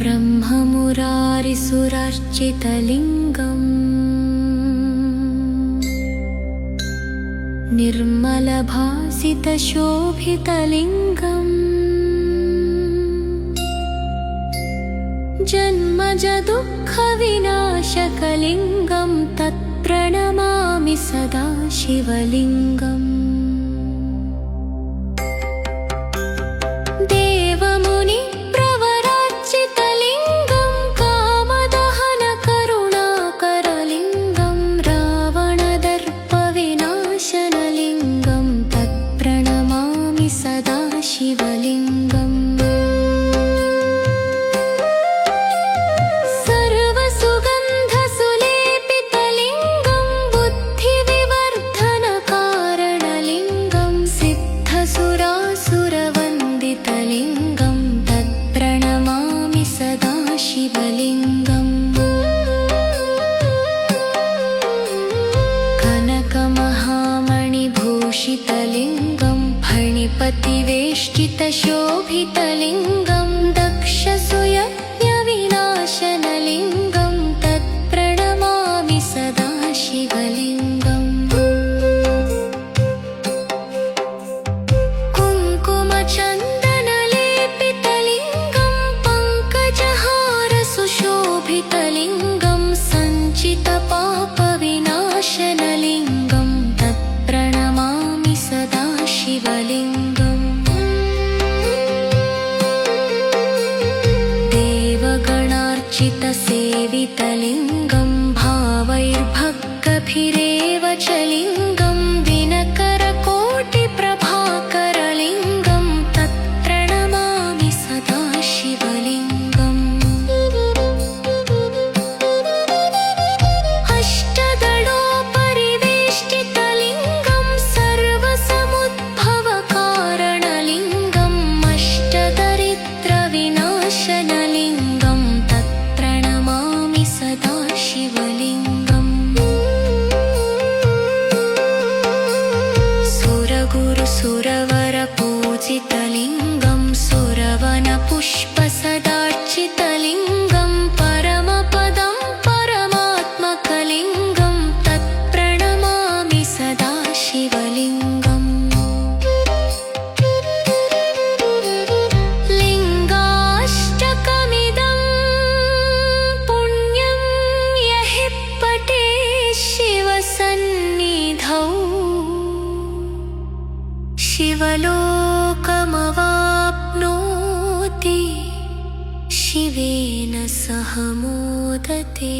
ब्रह्ममुरारिसुरार्चितलिङ्गम् निर्मलभासितशोभितलिङ्गम् जन्मजदुःखविनाशकलिङ्गं तत्प्रणमामि सदा शिवलिङ्गम् देवमुनिप्रवरार्चितलिङ्गं कामदहनकरुणाकरलिङ्गं रावणदर्पविनाशनलिङ्गं तत्प्रणमामि सदा शिवलिङ्गम् कनकमहामणिभूषितलिङ्गं फणिपतिवेष्टितशोभितलिङ्गं दक्षसूयज्ञविनाशनलिङ्गं तत्प्रणमामि सदा शिवलिङ्गम् कुङ्कुमचन्दनलेपितलिङ्गं पङ्कजहारसुशोभितलिङ्गं सञ्चितपापविनाशनलिङ्गं तत्प्रणमामि सदा शिवलिङ्गम् देवगणार्चितसेवितलिङ्गं भावैर्भक्तिभिरेव च लिङ्गं दिनकरकोटिप्रभाकरलिङ्गं तत्प्रणमामि सदा शिवलिङ्गम् अष्टदलोपरिवेष्टितलिङ्गं सर्वसमुद्भवकारणलिङ्गं अष्टदरिद्रविनाशनलिङ्गं तत्प्रणमामि सदा शिवलिङ्गम् सुरगुरुसुरवरपूजितलिङ्गं सुरवनपुष्पसदार्चितलिङ्गं परमपदं परमात्मकलिङ्गं तत्प्रणमामि सदा शिवलिङ्गम् लिङ्गाष्टकमिदं पुण्यं यः पठेत् शिवसन्निधौ शिवलोकमवाप्नोति शिवेन सह मोदते।